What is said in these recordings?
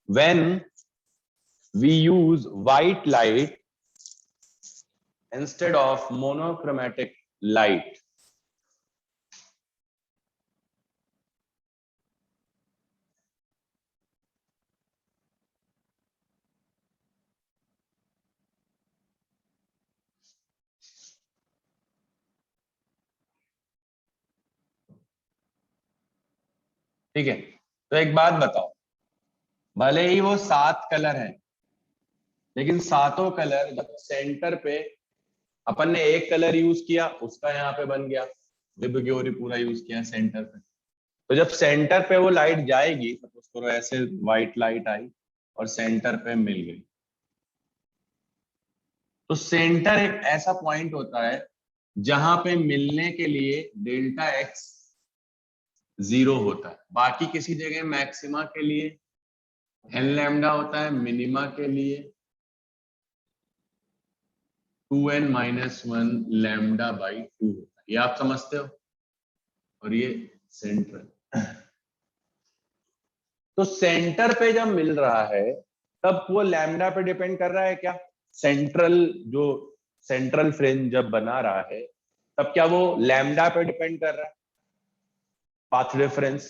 when we use white light instead of monochromatic light, ठीक है। तो एक बात बताओ, भले ही वो 7 कलर हैं, लेकिन सातों कलर जब सेंटर पे अपन ने एक कलर यूज किया, उसका यहाँ पे बन गया, विबग्योर पूरा यूज किया सेंटर पे, तो जब सेंटर पे वो लाइट जाएगी, सपोज करो ऐसे व्हाइट लाइट आई और सेंटर पे मिल गई, तो सेंटर एक ऐसा पॉइंट होता है जहां पे मिलने के लिए डेल्टा एक्स 0 होता है। बाकी किसी जगह मैक्सिमा के लिए एन लैम्डा होता है, मिनिमा के लिए 2n माइनस 1 लैम्डा बाई 2 होता है। ये आप समझते हो, और ये सेंटर। तो सेंटर पे जब मिल रहा है तब वो लैम्डा पे डिपेंड कर रहा है क्या? सेंट्रल फ्रिंज जब बना रहा है तब क्या वो लैम्डा पे डिपेंड कर रहा है? पाथ डिफरेंस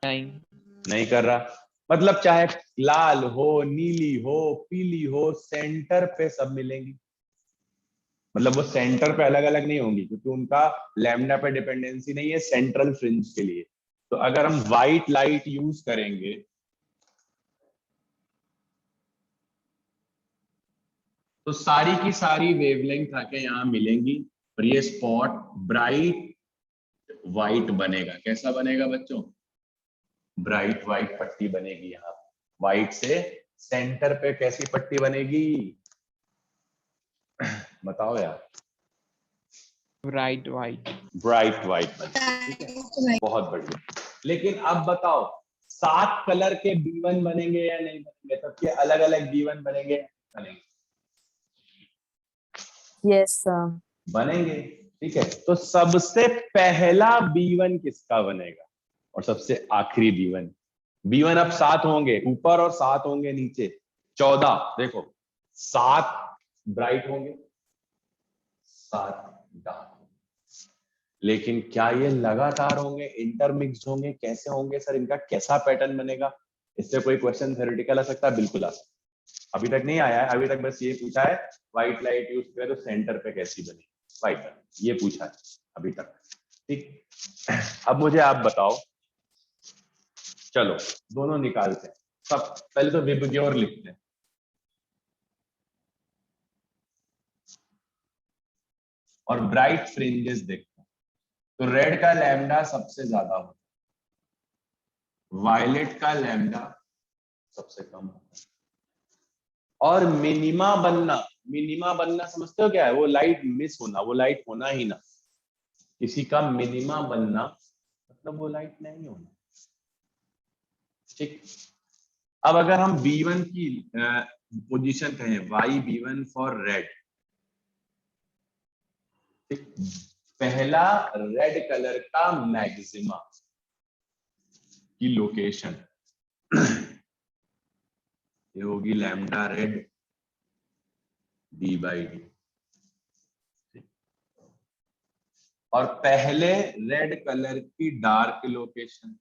नहीं कर रहा। मतलब चाहे लाल हो, नीली हो, पीली हो, सेंटर पे सब मिलेंगी। मतलब वो सेंटर पे अलग अलग नहीं होंगी, क्योंकि उनका लैम्डा पे डिपेंडेंसी नहीं है सेंट्रल फ्रिंज के लिए। तो अगर हम व्हाइट लाइट यूज करेंगे तो सारी की सारी वेवलेंथ आके यहाँ मिलेंगी, और ये स्पॉट ब्राइट व्हाइट बनेगा। कैसा बनेगा बच्चों? ब्राइट व्हाइट पट्टी बनेगी। यहाँ व्हाइट से सेंटर पे कैसी पट्टी बनेगी बताओ यार? ब्राइट व्हाइट बनेगी। बहुत बढ़िया। लेकिन अब बताओ, 7 कलर के B1 बनेंगे या नहीं बनेंगे? सबके अलग अलग B1 बनेंगे या नहीं बनेंगे? यस सर, बनेंगे। ठीक है, तो सबसे पहला B1 किसका बनेगा और सबसे आखिरी B1? B1 अब 7 होंगे ऊपर और 7 होंगे नीचे, 14। देखो 7 ब्राइट होंगे, 7 डार्क। लेकिन क्या ये लगातार होंगे, इंटरमिक्स्ड होंगे? कैसे होंगे सर, इनका कैसा पैटर्न बनेगा? इससे कोई क्वेश्चन थ्योरेटिकल आ सकता है? बिल्कुल आ सकता है। अभी तक नहीं आया है, अभी तक बस ये पूछा है व्हाइट लाइट यूज करें तो सेंटर पे कैसी बनेगी व्हाइट, ये पूछा है अभी तक। ठीक, अब मुझे आप बताओ, चलो दोनों निकालते हैं। सब पहले तो विबग्योर लिखते हैं। और ब्राइट फ्रिंजेस देखते हैं। तो रेड का लैम्डा सबसे ज्यादा होता है, वायलेट का लैम्डा सबसे कम होता है। और मिनिमा बनना समझते हो क्या है? वो लाइट मिस होना, वो लाइट होना ही ना। किसी का मिनिमा बनना मतलब वो लाइट नहीं होना। ठीक, अब अगर हम B1 की पोजीशन कहें, YB1 फॉर रेड, पहला रेड कलर का मैक्सिमा की लोकेशन ये होगी लैम्डा रेड D/D। और पहले रेड कलर की dark location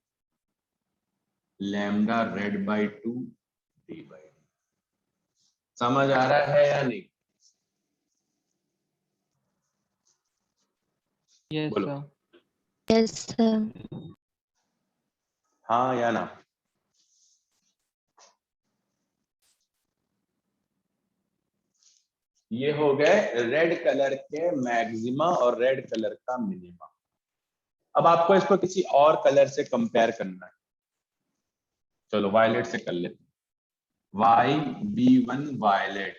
lambda red by 2 D/D। समझ आ रहा है या नहीं? यस बोलो सर। Yes sir. हाँ या ना? ये हो गए रेड कलर के मैक्सिमा और रेड कलर का मिनिमा। अब आपको इसको किसी और कलर से कंपेयर करना है। चलो वायलेट से कर लेते हैं। YB1 violet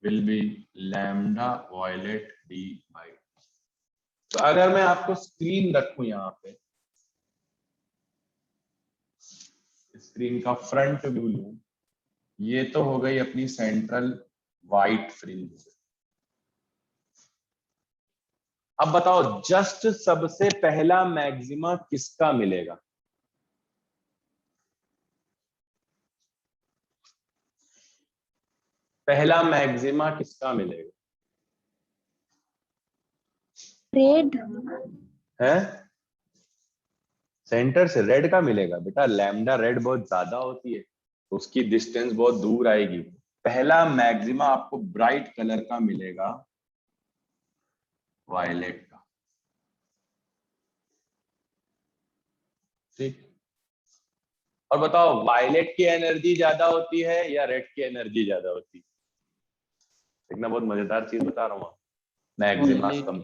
will be lambda violet D/D। तो अगर मैं आपको स्क्रीन रखूं यहाँ पे, स्क्रीन का फ्रंट व्यू लूं, ये तो हो गई अपनी सेंट्रल व्हाइट फ्रिंज। अब बताओ जस्ट सबसे पहला मैक्सिमा किसका मिलेगा? पहला मैक्सिमा किसका मिलेगा? रेड। है सेंटर से रेड का मिलेगा बेटा। लैम्डा रेड बहुत ज्यादा होती है, तो उसकी डिस्टेंस बहुत दूर आएगी। पहला मैक्सिमा आपको ब्राइट कलर का मिलेगा, वायलेट का। ठीक, और बताओ वायलेट की एनर्जी ज्यादा होती है या रेड की एनर्जी ज्यादा होती है? देखना, बहुत मजेदार चीज बता रहा हूँ। मैक्सिमा कम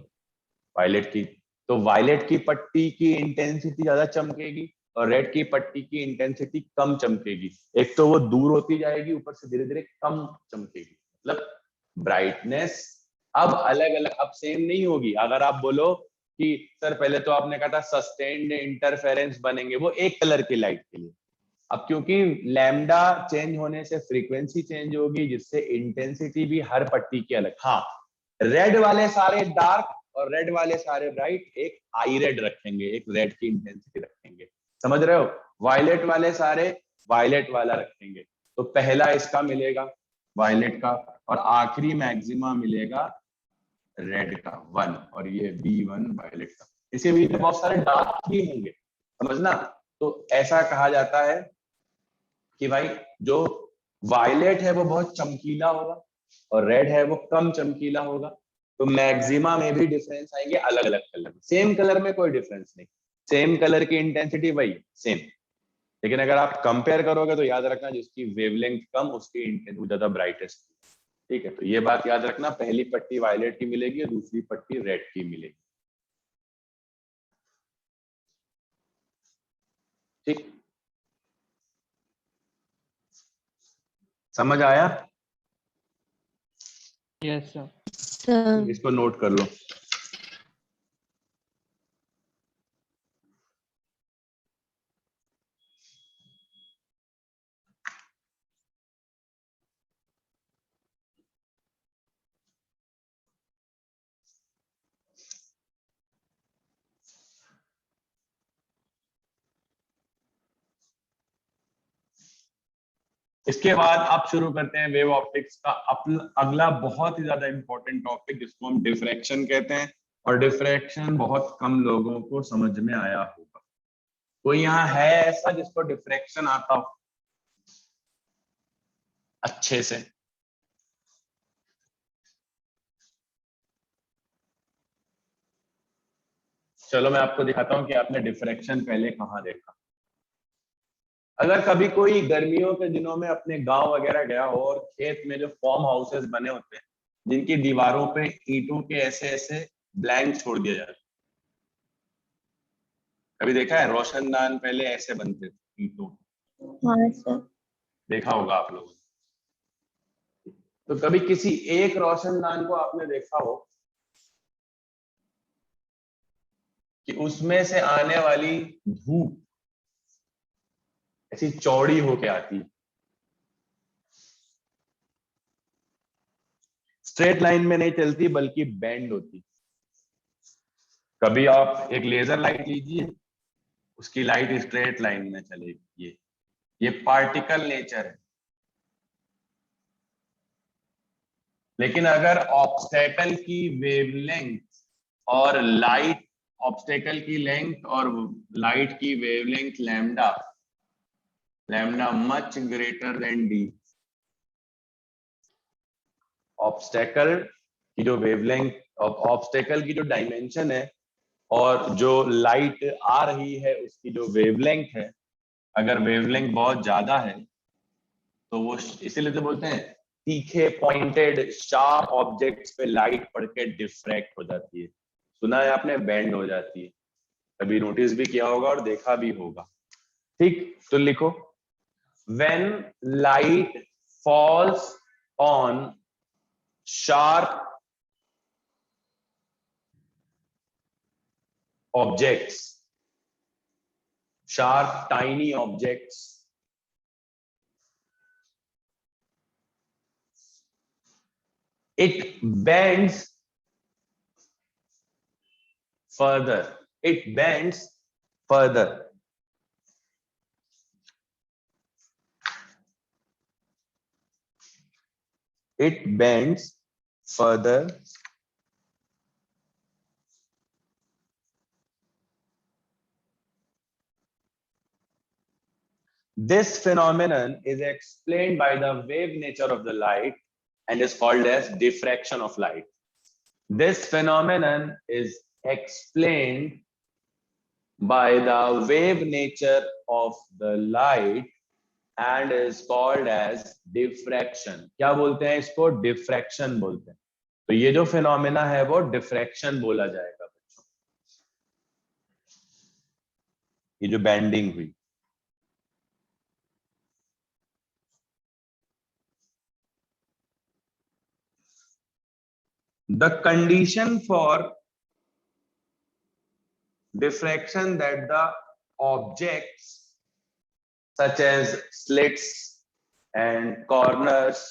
वायलेट की, तो वायलेट की पट्टी की इंटेंसिटी ज्यादा चमकेगी और रेड की पट्टी की इंटेंसिटी कम चमकेगी। एक तो वो दूर होती जाएगी, ऊपर से धीरे धीरे कम चमकेगी। मतलब ब्राइटनेस अब अलग अलग, अब सेम नहीं होगी। अगर आप बोलो कि सर पहले तो आपने कहा था सस्टेन्ड इंटरफेरेंस बनेंगे वो एक कलर की लाइट के लिए, अब क्योंकि लैम्डा चेंज होने से फ्रीक्वेंसी चेंज होगी, जिससे इंटेंसिटी भी हर पट्टी की अलग। हाँ, रेड वाले सारे डार्क और रेड वाले सारे ब्राइट एक आई रेड रखेंगे, एक रेड की इंटेंसिटी रखेंगे, समझ रहे हो? वायलेट वाले सारे वायलेट वाला रखेंगे। तो पहला इसका मिलेगा वायलेट का, और आखिरी मैक्सिमा मिलेगा रेड का 1, और ये B1 वायलेट का। इसके बीच में बहुत सारे डार्क भी होंगे, समझना। तो ऐसा कहा जाता है कि भाई जो वायलेट है वो बहुत चमकीला होगा और रेड है वो कम चमकीला होगा। तो मैक्सिमा में भी डिफरेंस आएंगे अलग अलग कलर में। सेम कलर में कोई डिफरेंस नहीं, सेम कलर की इंटेंसिटी वही सेम, लेकिन अगर आप कंपेयर करोगे तो याद रखना जिसकी वेवलेंथ कम उसकी इंटेंसिटी ज्यादा ब्राइटेस्ट। ठीक है, तो ये बात याद रखना, पहली पट्टी वायलेट की मिलेगी और दूसरी पट्टी रेड की मिलेगी। ठीक, समझ आया? Yes sir. सर। इसको नोट कर लो। इसके बाद आप शुरू करते हैं वेव ऑप्टिक्स का अगला बहुत ही ज्यादा इंपॉर्टेंट टॉपिक, जिसको हम डिफ्रैक्शन कहते हैं। और डिफ्रैक्शन बहुत कम लोगों को समझ में आया होगा। कोई यहाँ है ऐसा जिसको डिफ्रैक्शन आता हो अच्छे से? चलो मैं आपको दिखाता हूँ कि आपने डिफ्रैक्शन पहले कहाँ देखा। अगर कभी कोई गर्मियों के दिनों में अपने गांव वगैरह गया हो और खेत में जो फार्म हाउसेस बने होते हैं, जिनकी दीवारों पे ईंटों के ऐसे ऐसे ब्लैंक छोड़ दिया जाता है, कभी देखा है? रोशनदान पहले ऐसे बनते थे ईंटों, हाँ सर। देखा होगा आप लोगों ने। तो कभी किसी एक रोशनदान को आपने देखा हो कि उसमें से आने वाली धूप ऐसी चौड़ी होके आती है, स्ट्रेट लाइन में नहीं चलती बल्कि बेंड होती। कभी आप एक लेजर लाइट लीजिए, उसकी लाइट स्ट्रेट लाइन में चलेगी। ये पार्टिकल नेचर है। लेकिन अगर ऑब्स्टेकल की वेवलेंथ और लाइट, ऑब्स्टेकल की लेंथ और लाइट की wavelength lambda, lambda much greater then D, obstacle की जो वेवलेंथ, ऑब्स्टेकल की जो डायमेंशन है और जो लाइट आ रही है उसकी जो वेवलेंथ है, अगर वेवलेंथ बहुत ज्यादा है तो वो, इसीलिए तो बोलते हैं तीखे पॉइंटेड शार्प ऑब्जेक्ट्स पे लाइट पड़ के डिफ्रैक्ट हो जाती है। सुना है आपने, बेंड हो जाती है। कभी नोटिस भी किया होगा और देखा भी होगा। ठीक, तो लिखो, when light falls on sharp objects, sharp tiny objects, it bends further, it bends further. it bends further this phenomenon is explained by the wave nature of the light and is called as diffraction of light. This phenomenon is explained by the wave nature of the light and is called as diffraction. क्या बोलते हैं इसको? diffraction बोलते हैं. तो ये जो phenomena है वो diffraction बोला जाएगा बच्चों. ये जो बेंडिंग हुई, the condition for diffraction that the objects such as slits and corners,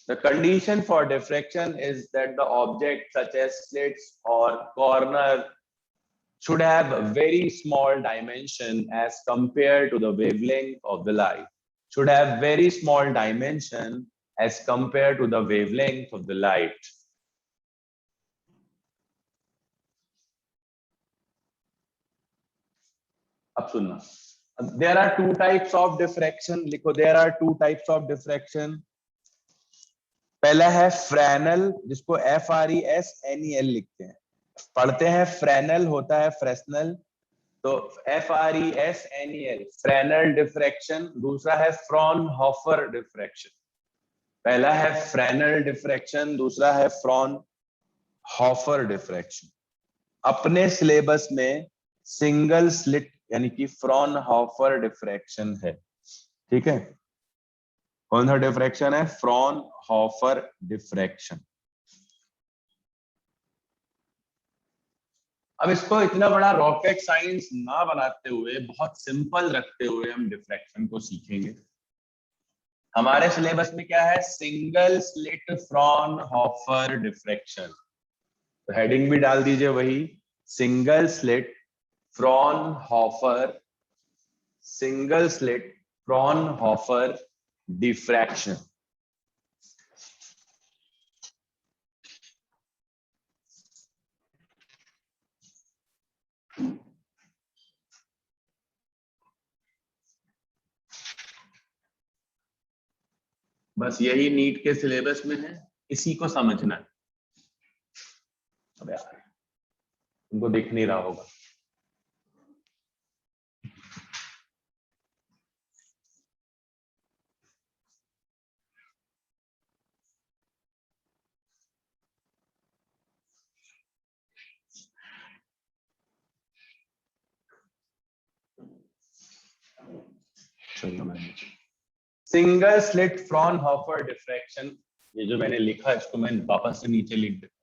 the condition for diffraction is that the object such as slits or corner should have a very small dimension as compared to the wavelength of the light. Should have very small dimension as compared to the wavelength of the light. अब सुनना. There are two types of diffraction. लिखो, there are two types of diffraction. पहला है Fresnel, जिसको FRESNEL लिखते हैं. पढ़ते हैं फ्रेनल होता है फ्रेस्नल, तो FRESNEL फ्रेनल डिफ्रैक्शन. दूसरा है फ्रॉनहोफर डिफ्रैक्शन. पहला है फ्रेनल डिफ्रैक्शन, दूसरा है फ्रॉनहोफर डिफ्रैक्शन. अपने सिलेबस में सिंगल स्लिट यानी कि फ्रॉनहोफर डिफ्रैक्शन है. ठीक है, कौन सा डिफ्रैक्शन है? Fraunhofer diffraction. अब इसको इतना बड़ा रॉकेट साइंस ना बनाते हुए बहुत सिंपल रखते हुए हम डिफ्रैक्शन को सीखेंगे. हमारे सिलेबस में क्या है? Single slit Fraunhofer diffraction. तो हेडिंग भी डाल दीजिए वही, single slit Fraunhofer, single slit Fraunhofer diffraction. बस यही नीट के सिलेबस में है, इसी को समझना है. अब यार तुमको दिख नहीं रहा होगा. सिंगल स्लिट फ्रॉनहोफर डिफ्रैक्शन, ये जो मैंने लिखा इसको मैं वापस से नीचे लिख देता.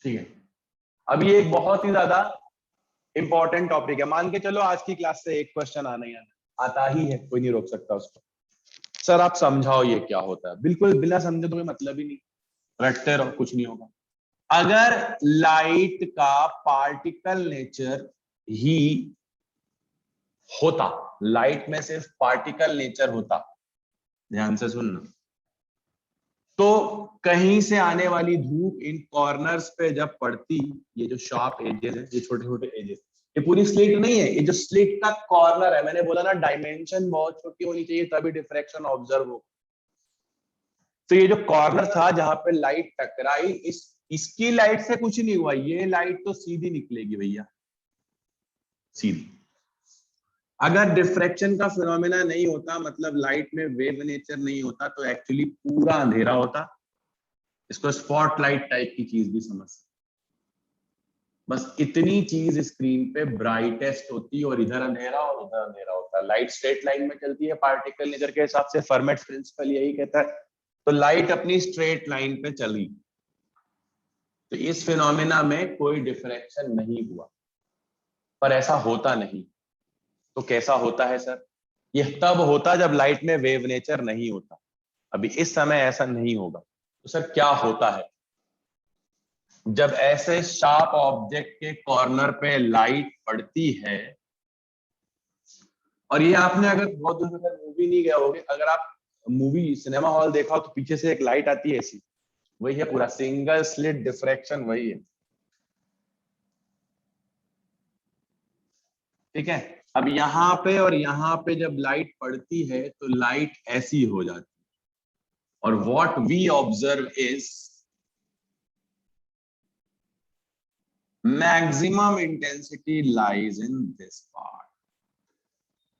ठीक है, अब ये एक बहुत ही ज्यादा इंपॉर्टेंट टॉपिक है. मान के चलो आज की क्लास से एक क्वेश्चन आना ही आता ही है, कोई नहीं रोक सकता उसको. सर आप समझाओ ये क्या होता है. बिल्कुल बिना समझे तुम्हें मतलब ही नहीं, रटते रहो, कुछ नहीं होगा. अगर लाइट का पार्टिकल नेचर ही होता, लाइट में सिर्फ पार्टिकल नेचर होता, ध्यान से सुनना, तो कहीं से आने वाली धूप इन कॉर्नर्स पे जब पड़ती, ये जो शार्प एजेस है, ये छोटे छोटे एजेस, ये पूरी स्लिट नहीं है, ये जो स्लिट का कॉर्नर है, मैंने बोला ना डायमेंशन बहुत छोटी होनी चाहिए तभी डिफ्रैक्शन ऑब्जर्व हो. तो ये जो कॉर्नर था जहां पे लाइट टकराई, इसकी लाइट से कुछ नहीं हुआ, ये लाइट तो सीधी निकलेगी भैया, सीधी. अगर डिफ्रैक्शन का फिनोमेना नहीं होता, मतलब लाइट में वेव नेचर नहीं होता, तो एक्चुअली पूरा अंधेरा होता. इसको स्पॉटलाइट टाइप की चीज भी समझ. बस इतनी चीज स्क्रीन पे ब्राइटेस्ट होती और इधर अंधेरा और उधर अंधेरा होता है. लाइट स्ट्रेट लाइन में चलती है पार्टिकल नेचर के हिसाब से, फर्मेट्स प्रिंसिपल यही कहता है. तो लाइट अपनी स्ट्रेट लाइन पे चली, तो इस फिनोमेना में कोई डिफ्रैक्शन नहीं हुआ. पर ऐसा होता नहीं, तो कैसा होता है सर? ये तब होता जब लाइट में वेव नेचर नहीं होता, अभी इस समय ऐसा नहीं होगा। तो सर क्या होता है जब ऐसे शार्प ऑब्जेक्ट के कॉर्नर पे लाइट पड़ती है, और ये आपने अगर बहुत दिन तक मूवी नहीं गए होगे, अगर आप मूवी सिनेमा हॉल देखा हो तो पीछे से एक लाइट आती है ऐसी, वही है पूरा सिंगल स्लिट डिफ्रैक्शन, वही है। ठीक है, अब यहाँ पे और यहाँ पे जब लाइट पड़ती है तो लाइट ऐसी हो जाती है, और what we observe is maximum intensity lies in this part.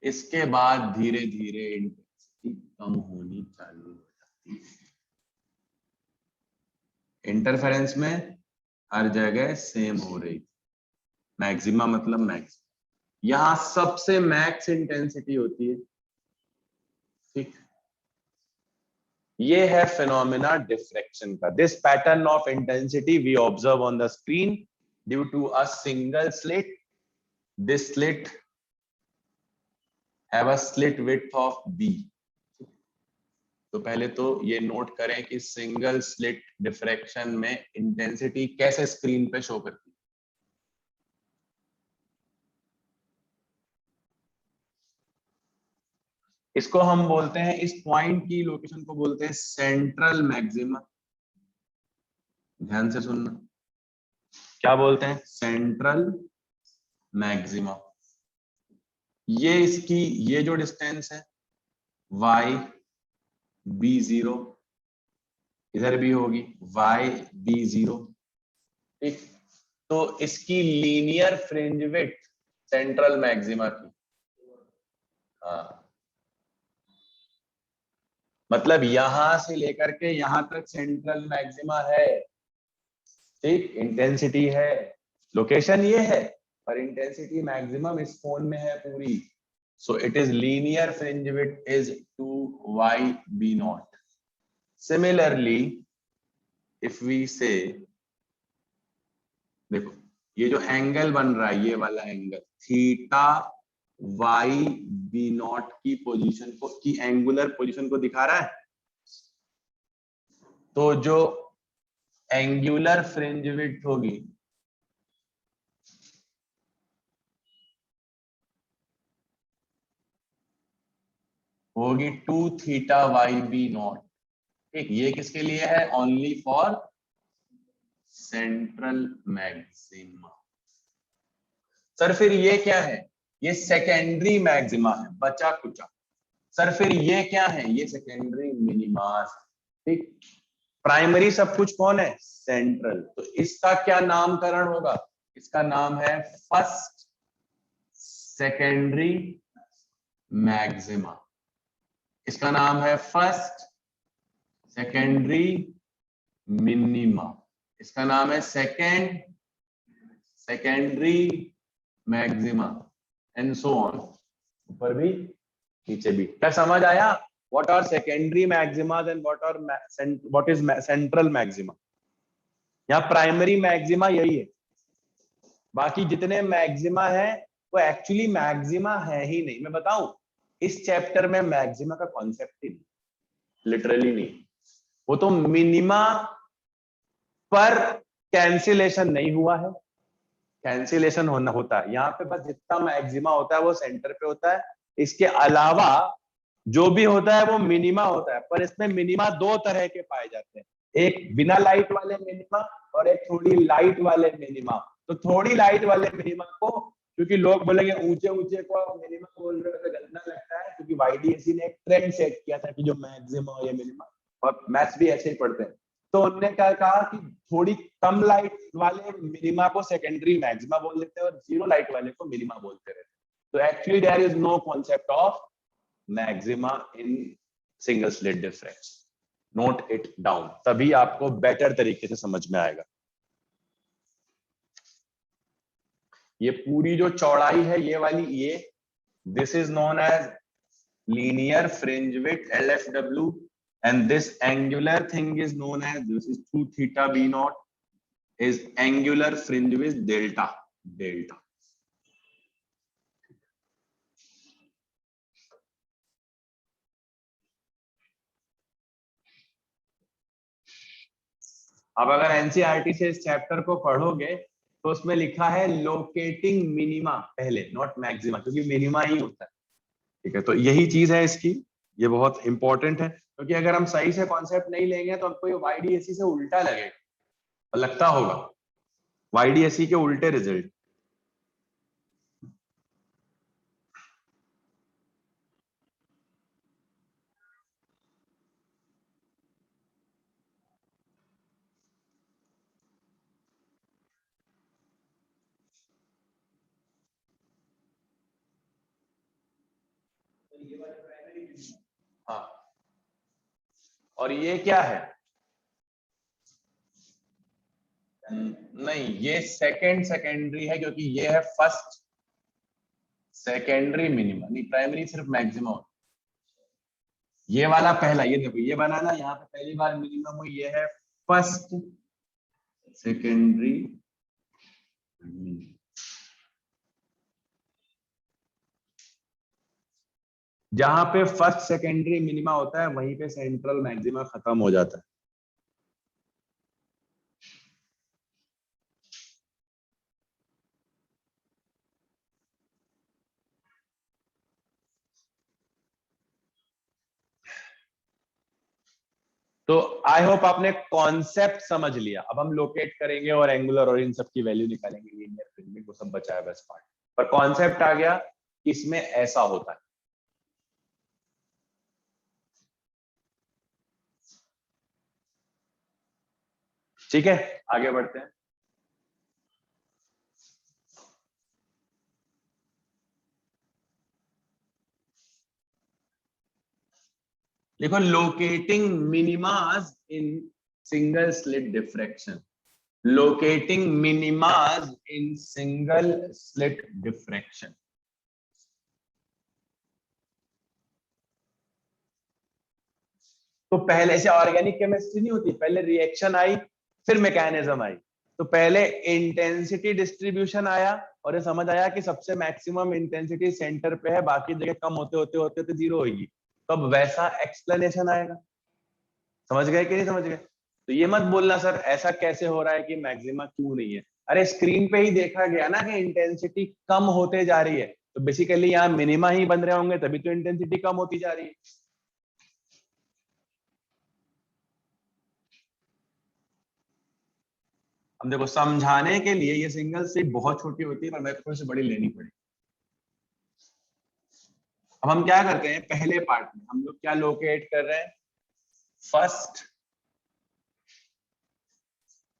इसके बाद धीरे धीरे इंटेंसिटी कम होनी चालू हो जाती है। इंटरफेरेंस में हर जगह सेम हो रही, मैक्सिमा मतलब मैक्स, यहां सबसे मैक्स इंटेंसिटी होती है। ठीक, ये है फिनोमेना डिफ्रैक्शन का। This pattern of intensity we observe on the screen due to a single slit. This slit have a slit width of b। तो पहले तो ये नोट करें कि सिंगल स्लिट डिफ्रैक्शन में इंटेंसिटी कैसे स्क्रीन पे शो करती है। इसको हम बोलते हैं, इस पॉइंट की लोकेशन को बोलते हैं सेंट्रल मैक्सिमा। ध्यान से सुनना, क्या बोलते हैं? Central maxima. ये इसकी, ये जो डिस्टेंस है y b0, इधर भी होगी y b0। ठीक, तो इसकी linear fringe width central maxima की, हाँ, मतलब यहां से लेकर के यहां तक सेंट्रल मैक्सिमा है। ठीक, इंटेंसिटी है, लोकेशन ये है, पर इंटेंसिटी मैक्सिमम इस फोन में है पूरी। So it is linear fringe width is 2y b0। Similarly if we say, देखो ये जो एंगल बन रहा है, ये वाला angle theta Y B naught की पोजीशन को, की एंगुलर पोजीशन को दिखा रहा है। तो जो एंगुलर फ्रिंज विड्थ होगी होगी 2 थीटा वाई बी नॉट। ठीक, ये किसके लिए है? Only for central maxima. Sir फिर ये क्या है? ये सेकेंडरी मैक्सिमा है, बचा कुचा। सर फिर ये क्या है? ये सेकेंडरी मिनिमास। ठीक, प्राइमरी सब कुछ कौन है? सेंट्रल। तो इसका क्या नामकरण होगा? इसका नाम है फर्स्ट सेकेंडरी मैक्सिमा। इसका नाम है फर्स्ट सेकेंडरी मिनिमा। इसका नाम है secondary maxima, and so on, ऊपर भी नीचे भी। क्या समझ आया? What are secondary maximas and what is central maxima? यहाँ प्राइमरी मैक्सिमा यही है, बाकी जितने मैक्सिमा है वो एक्चुअली मैक्सिमा है ही नहीं। मैं बताऊं, इस चैप्टर में मैक्सिमा का कॉन्सेप्ट ही नहीं, लिटरली नहीं। वो तो मिनिमा पर कैंसिलेशन नहीं हुआ है, कैंसिलेशन होता है यहाँ पे। बस जितना मैक्सिमा होता है वो सेंटर पे होता है, इसके अलावा जो भी होता है वो मिनिमा होता है। पर इसमें मिनिमा दो तरह के पाए जाते हैं, एक बिना लाइट वाले मिनिमा और एक थोड़ी लाइट वाले मिनिमा। तो थोड़ी लाइट वाले मिनिमा को, क्योंकि लोग बोलेंगे ऊंचे ऊंचे को आप मिनिमा बोल रहे हो तो गंदा लगता है, क्योंकि वाईडीएसी ने एक ट्रेंड सेट किया था कि जो मैक्सिमा और ये मिनिमा, और मैथ्स भी ऐसे ही पढ़ते हैं। तो उन्होंने क्या कहा कि थोड़ी कम लाइट वाले मिनिमा को सेकेंडरी मैक्सिमा बोल देते हैं और जीरो लाइट वाले को मिनिमा बोलते रहते हैं। तो actually there is no concept of maxima in single slit diffraction. Note it down, तभी आपको बेटर तरीके से समझ में आएगा। ये पूरी जो चौड़ाई है ये वाली, ये this is known as linear fringe width LFW, and this angular thing is known as, this is 2 theta b naught is angular fringe width delta. अब अगर एनसीईआरटी से इस चैप्टर को पढ़ोगे तो उसमें लिखा है लोकेटिंग मिनिमा पहले, नॉट मैक्सिमा, क्योंकि मिनिमा ही होता है। ठीक है, तो यही चीज है इसकी, ये बहुत इंपॉर्टेंट है, क्योंकि अगर हम सही से कॉन्सेप्ट नहीं लेंगे तो हमको ये वाईडीएसई से उल्टा लगेगा और लगता होगा वाईडीएसई के उल्टे रिजल्ट। हाँ, और ये क्या है? नहीं, ये सेकेंडरी है, क्योंकि ये है फर्स्ट सेकेंडरी मिनिमम, नहीं प्राइमरी सिर्फ मैक्सिमम। ये वाला पहला, ये देखो ये बनाना, यहाँ पे पहली बार मिनिमम हुई, ये है फर्स्ट सेकेंडरी। जहां पे फर्स्ट सेकेंडरी मिनिमा होता है वहीं पे सेंट्रल मैक्सिमा खत्म हो जाता है। तो आई होप आपने कॉन्सेप्ट समझ लिया। अब हम लोकेट करेंगे और एंगुलर और इन सब की वैल्यू निकालेंगे, लीनियर फ्रेमिंग वो सब बचा है बस पार्ट, पर कॉन्सेप्ट आ गया कि इसमें ऐसा होता है। ठीक है, आगे बढ़ते हैं। देखो, लोकेटिंग मिनिमास इन सिंगल स्लिट डिफ्रैक्शन, लोकेटिंग मिनिमास इन सिंगल स्लिट डिफ्रैक्शन। तो पहले से ऑर्गेनिक केमिस्ट्री नहीं होती, पहले रिएक्शन आई फिर मैकेनिज्म आई। तो पहले इंटेंसिटी डिस्ट्रीब्यूशन आया और ये समझ आया कि सबसे मैक्सिमम इंटेंसिटी सेंटर पे है, बाकी जगह कम होते होते होते होते जीरो होगी। तो अब वैसा एक्सप्लेनेशन आएगा। समझ गए कि नहीं समझ गए? तो ये मत बोलना सर ऐसा कैसे हो रहा है कि मैक्सिमा क्यों नहीं है। अरे स्क्रीन पे ही देखा गया ना कि इंटेंसिटी कम होते जा रही है, तो बेसिकली यहाँ मिनिमा ही बन रहे होंगे, तभी तो इंटेंसिटी कम होती जा रही है। अब देखो, समझाने के लिए ये सिंगल स्लिट बहुत छोटी होती है, पर मेरे को थोड़ी सी बड़ी लेनी पड़ी। अब हम क्या करते हैं, पहले पार्ट में हम लोग क्या लोकेट कर रहे हैं, फर्स्ट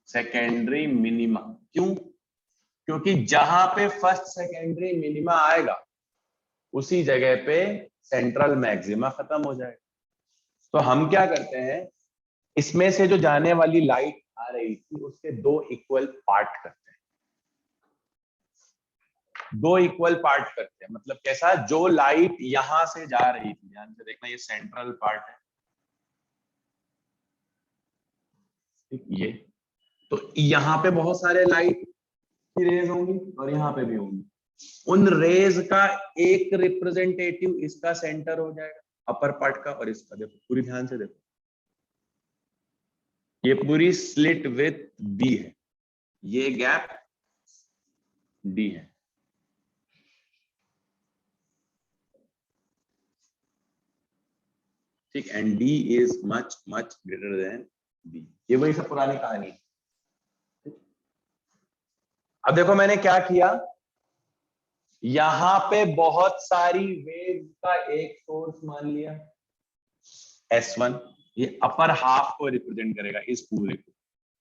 सेकेंडरी मिनिमा। क्यों? क्योंकि जहां पे फर्स्ट सेकेंडरी मिनिमा आएगा उसी जगह पे सेंट्रल मैक्सिमा खत्म हो जाएगा। तो हम क्या करते हैं, इसमें से जो जाने वाली लाइट आ रही थी उसके दो इक्वल पार्ट करते हैं। दो इक्वल पार्ट करते हैं मतलब कैसा, जो लाइट यहां से जा रही थी, ध्यान से देखना, ये सेंट्रल पार्ट है, ये तो यहाँ पे बहुत सारे लाइट की रेज होंगी और यहाँ पे भी होंगी। उन रेज का एक रिप्रेजेंटेटिव इसका सेंटर हो जाएगा अपर पार्ट का, और इसका देखो पूरी ध्यान से देखो, ये पूरी स्लिट विथ डी है, ये गैप डी है। ठीक, and D is much much greater than B. ये वही सब पुरानी कहानी है। अब देखो मैंने क्या किया, यहां पे बहुत सारी वेव का एक सोर्स मान लिया S1, ये अपर हाफ को रिप्रेजेंट करेगा इस पूरे को,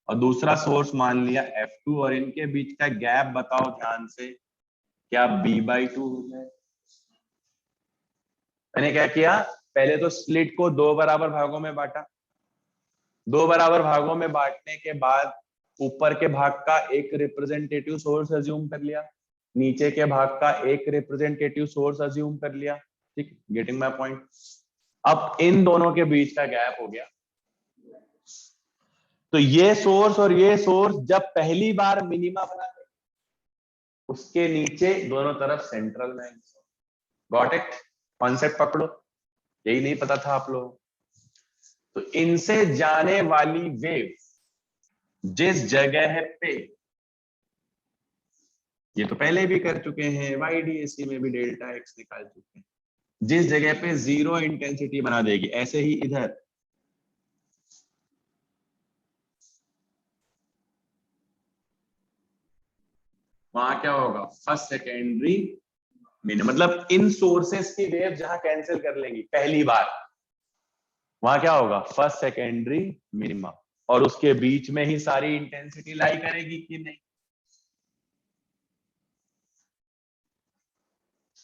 और दूसरा सोर्स मान लिया F2, और इनके बीच का गैप बताओ ध्यान से, क्या B/2 हो जाए। मैंने क्या किया, पहले तो स्लिट को दो बराबर भागों में बांटा, दो बराबर भागों में बांटने के बाद ऊपर के भाग का एक रिप्रेजेंटेटिव सोर्स अज्यूम कर लिया, नीचे के भाग का एक रिप्रेजेंटेटिव सोर्स अज्यूम कर लिया। ठीक, गेटिंग माय पॉइंट। अब इन दोनों के बीच का गैप हो गया, तो ये सोर्स और ये सोर्स जब पहली बार मिनिमा बनाते उसके नीचे दोनों तरफ central maxima. Got it? Concept पकड़ो, यही नहीं पता था आप लोग। तो इनसे जाने वाली वेव जिस जगह पे, ये तो पहले भी कर चुके हैं, YDAC में भी डेल्टा एक्स निकाल चुके हैं, जिस जगह पे जीरो इंटेंसिटी बना देगी, ऐसे ही इधर वहां क्या होगा, फर्स्ट सेकेंडरी मिनिमम, मतलब इन सोर्सेस की वेव जहां कैंसिल कर लेंगी पहली बार, वहां क्या होगा, फर्स्ट सेकेंडरी मिनिमम, और उसके बीच में ही सारी इंटेंसिटी लाई करेगी कि नहीं।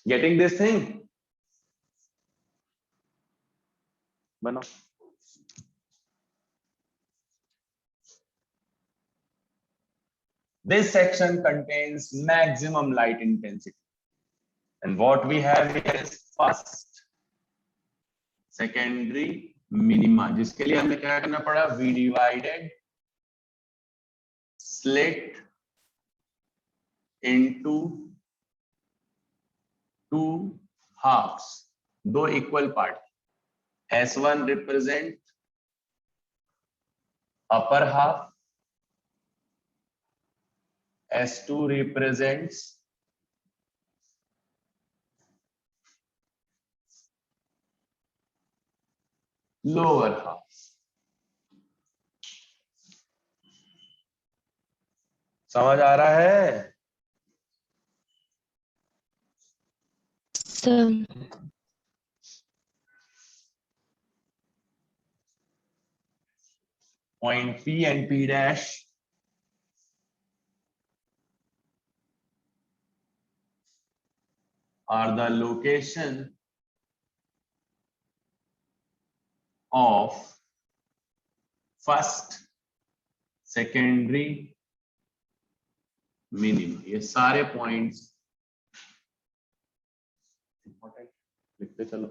गेटिंग दिस थिंग, बनो। This section contains maximum light intensity, and what we have here is first secondary minima, जिसके लिए हमें क्या करना पड़ा, we divided slit into two halves, दो equal part, S1 represent upper half, S2 represents lower half। समझ आ रहा है? Sir Point P and P dash are the location of first secondary minimum। ये सारे पॉइंट्स इंपॉर्टेंट, लिखते चलो।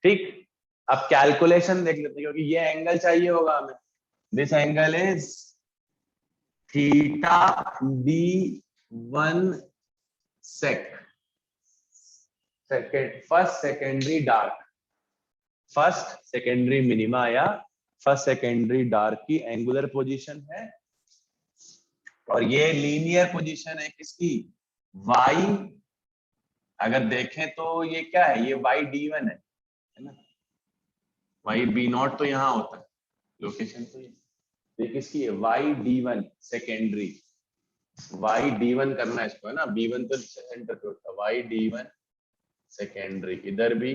ठीक, अब कैलकुलेशन देख लेते हैं, क्योंकि ये एंगल चाहिए होगा हमें। This angle is theta D1 sec, first secondary dark, first secondary minima या फर्स्ट सेकेंडरी डार्क की एंगुलर पोजीशन है, और ये लीनियर पोजीशन है किसकी, y। अगर देखें तो ये क्या है, ये YD1 है ना, YB0 तो यहाँ होता है, लोकेशन तो ये किसकी है, YD1 सेकेंडरी, YD1 करना है इसको, है ना, B1 तो सेंटर पे होता है, YD1 सेकेंडरी, इधर भी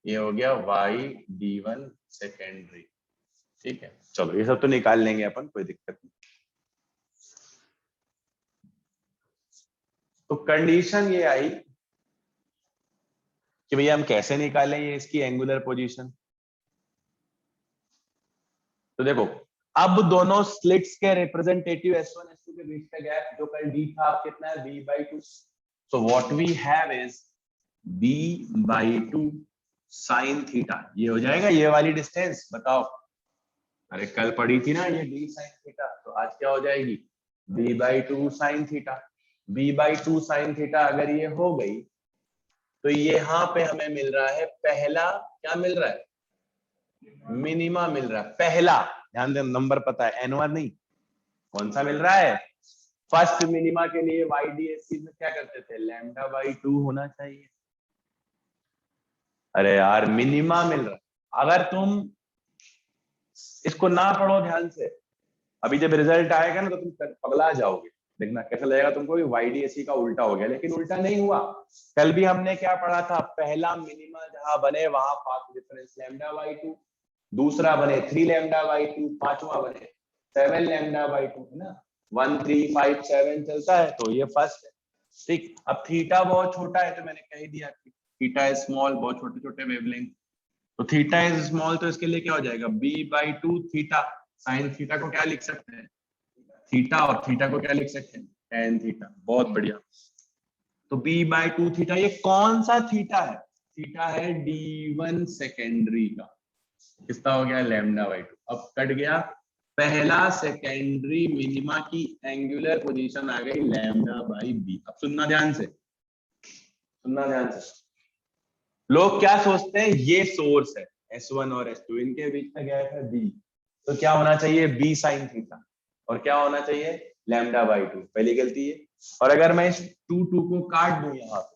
ये हो गया YD1 सेकेंडरी। ठीक है, चलो ये सब तो निकाल लेंगे अपन, कोई दिक्कत नहीं। तो कंडीशन ये आई कि भैया हम कैसे निकालें ये इसकी एंगुलर पोजीशन। तो देखो, अब दोनों स्लिट्स के रिप्रेजेंटेटिव S1 S2 के बीच का गैप जो कल D था, अब कितना है, B/2। So what we have is B/2 sin theta, ये हो जाएगा ये वाली डिस्टेंस, बताओ। अरे कल पढ़ी थी ना ये D sin थीटा, तो आज क्या हो जाएगी, B/2 sin theta. B/2 sin theta अगर ये हो गई, तो यहाँ पे हमें मिल रहा है पहला, क्या मिल रहा है, मिनिमा मिल रहा है पहला। ध्यान देना, नंबर पता है, N1 नहीं, कौन सा मिल रहा है, फर्स्ट मिनिमा के लिए YDAC में क्या करते थे, λ/2 होना चाहिए। अरे यार मिनिमा मिल रहा है। अगर तुम इसको ना पढ़ो ध्यान से, अभी जब रिजल्ट आएगा ना तो तुम पगला जाओगे, देखना कैसा लगेगा तुमको, YDAC का उल्टा हो गया, लेकिन उल्टा नहीं हुआ। कल भी हमने क्या पढ़ा था, पहला मिनिमा जहां बने वहां पाथ डिफरेंस λ/2, दूसरा बने 3 λ/2, पांचवा बने 7 λ/2, है ना, 1 3 5 7 चलता है, तो ये फर्स्ट है। ठीक, अब थीटा बहुत छोटा है, तो मैंने कह ही दिया थीटा इज स्मॉल, बहुत छोटे छोटे वेवलेंथ, तो थीटा इज स्मॉल, तो इसके लिए क्या हो जाएगा, B/2 थीटा। साइन थीटा को क्या लिख सकते हैं, थीटा, और थीटा को क्या लिख सकते हैं, tan थीटा। बहुत बढ़िया, तो B/2 थीटा, ये कौन सा थीटा है, थीटा है D1 सेकेंडरी का, कितना हो गया, λ/2। अब कट गया, पहला सेकेंडरी मिनिमा की एंगुलर पोजीशन आ गई λ/b। अब सुनना ध्यान से, सुनना ध्यान से, लोग क्या सोचते हैं, ये सोर्स है S1 और S2, इनके बीच में गैप है B, तो क्या होना चाहिए B sin थीटा, और क्या होना चाहिए λ/2, पहली गलती है। और अगर मैं इस 2 को काट दूं यहाँ पे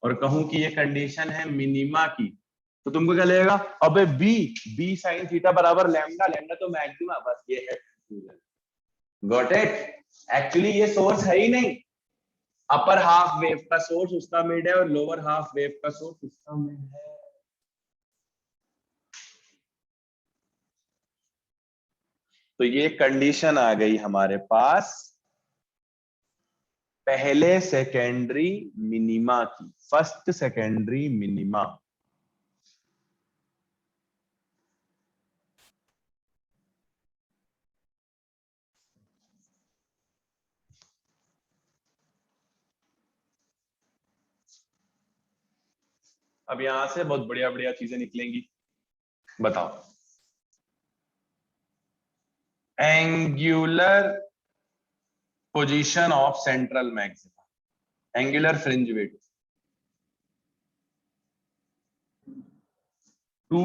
और कहूं कि ये कंडीशन है मिनिमा की, तो तुमको क्या लगेगा, अबे B sin थीटा बराबर लैम्डा, लैम्डा तो मैक्सिमा, बस ये है कंफ्यूजन। Got it? एक्चुअली ये सोर्स है ही नहीं, अपर हाफ वेव का सोर्स उसका मिड है और लोअर हाफ वेव का सोर्स उसका मिड है। तो ये कंडीशन आ गई हमारे पास पहले सेकेंडरी मिनिमा की, फर्स्ट सेकेंडरी मिनिमा। अब यहां से बहुत बढ़िया बढ़िया चीजें निकलेंगी, बताओ। Angular position of central maxima, angular fringe width 2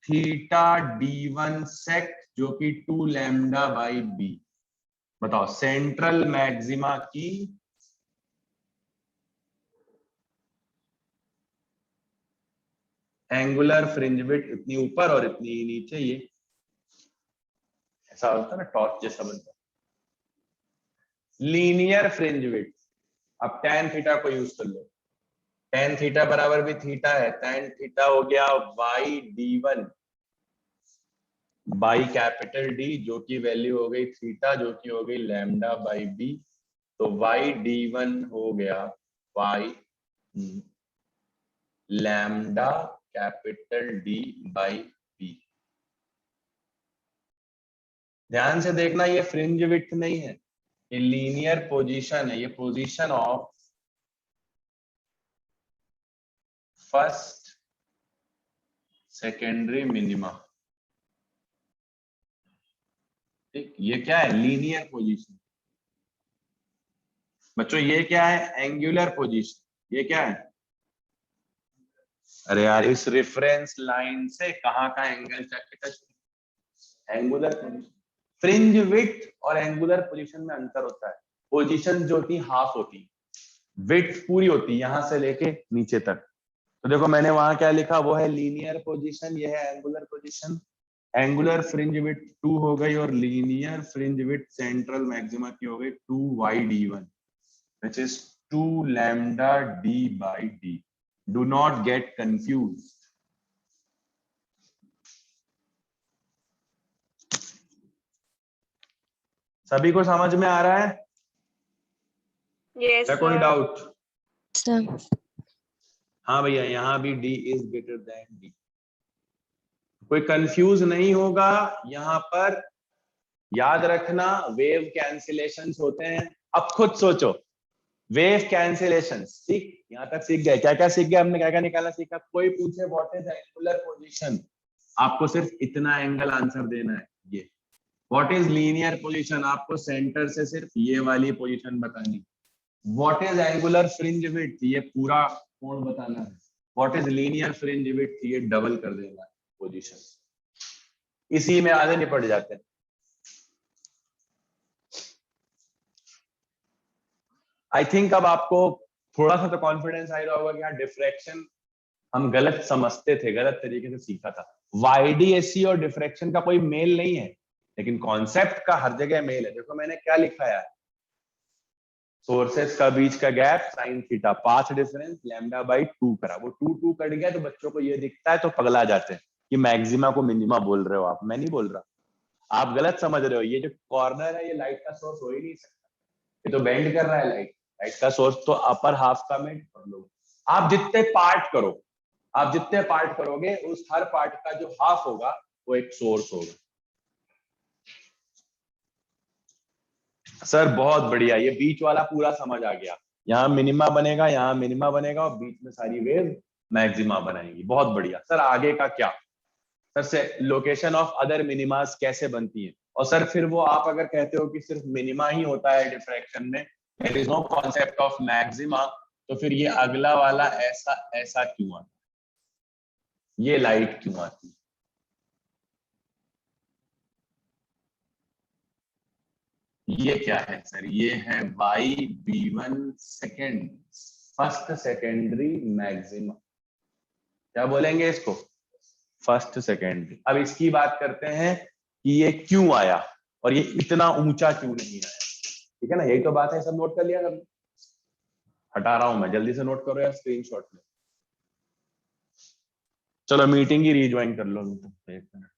theta d1 सेक, जो कि 2 λ/b। बताओ सेंट्रल मैक्सिमा की एंगुलर फ्रिंज विड्थ इतनी ऊपर और इतनी नीचे, ये ऐसा होता है ना, टॉर्च जैसा बनता है। लीनियर फ्रिंज विड्थ, अब tan थीटा को यूज कर लो, tan थीटा बराबर भी थीटा है, tan थीटा हो गया y/d1 बाई कैपिटल D, जो की वैल्यू हो गई थीटा, जो की हो गई λ/b, तो y/d1 हो गया y लैम्डा कैपिटल D/b। ध्यान से देखना, ये फ्रिंज विड्थ नहीं है, ये लीनियर पोजीशन है, ये position of first secondary minima. ठीक, ये क्या है, लीनियर पोजीशन। बच्चों ये क्या है, एंगुलर पोजीशन। ये क्या है, अरे यार इस रेफरेंस लाइन से कहाँ का angle touch, angular position. Fringe width और एंगुलर पोजीशन में अंतर होता है, पोजीशन जो होती हाफ होती, विड्थ पूरी होती यहां से लेके नीचे तक। तो देखो मैंने वहां क्या लिखा, वो है लीनियर पोजीशन, ये है angular position. Angular fringe width 2 हो गई और linear fringe width central maxima की हो गई 2y/d1 which is 2 λ/d। Do not get confused. सभी को समझ में आ रहा है? Yes, क्या कोई sir. डाउट? सर हाँ भैया, यहाँ भी d is greater than d, कोई कंफ्यूज नहीं होगा यहाँ पर। याद रखना वेव कैंसिलेशंस होते हैं। अब खुद सोचो, वेव कैंसिलेशंस, ठीक, यहाँ तक सीख गए, क्या क्या सीख गए हमने, क्या क्या निकालना सीखा। कोई पूछे व्हाट इज एंगुलर पोजीशन, आपको सिर्फ इतना एंगल आंसर देना है, ये। व्हाट इज लीनियर पोजीशन, आपको सेंटर से सिर्फ ये वाली पोजीशन बतानी। What is angular fringe width, ये पूरा कोण बताना है। What is linear fringe width, ये डबल कर देना है पोजीशन। इसी में आगे निपट जाते हैं। आई थिंक अब आपको थोड़ा सा तो कॉन्फिडेंस आ रहा होगा कि हाँ डिफ्रैक्शन हम गलत समझते थे, गलत तरीके से सीखा था। YDSC और डिफ्रैक्शन का कोई मेल नहीं है, लेकिन कॉन्सेप्ट का हर जगह मेल है। देखो मैंने क्या लिखा है, सोर्सेस का बीच का gap sine theta, path difference λ/2 करा, वो 2 कट गया तो बच्चों को ये दिखता है तो पगला जाते हैं कि मैक्सिमा को मिनिमा बोल रहे हो आप। मैं नहीं बोल रहा, आप गलत समझ रहे हो। ये जो कॉर्नर है ये लाइट का सोर्स हो ही नहीं सकता, ये तो बेंड कर रहा है लाइट। लाइट का सोर्स तो अपर हाफ का मिड और लोअर। आप जितने पार्ट करो, आप जितने पार्ट करोगे उस हर पार्ट का जो हाफ होगा वो एक सोर्स होगा। सर बहुत बढ़िया, ये बीच वाला पूरा समझ आ गया। यहाँ मिनिमा बनेगा, यहाँ मिनिमा बनेगा और बीच में सारी वेव मैक्सिमा बनाएंगी। बहुत बढ़िया सर, आगे का क्या? सर से लोकेशन ऑफ अदर मिनिमास कैसे बनती है? और सर फिर वो आप अगर कहते हो कि सिर्फ मिनिमा ही होता है डिफ्रैक्शन में, there is no concept of maxima, तो फिर ये अगला वाला ऐसा ऐसा क्यों आता है? ये लाइट क्यों आती है? ये क्या है सर? ये है by B1 second, first secondary maximum. क्या बोलेंगे इसको? First secondary. अब इसकी बात करते हैं कि ये क्यों आया और ये इतना ऊंचा क्यों नहीं आया। ठीक है ना, यही तो बात है, सब नोट कर लिया कर। हटा रहा हूं मैं, जल्दी से नोट करो यार, स्क्रीनशॉट में। चलो मीटिंग ही रीज्वाइन कर लो, 1 मिनट।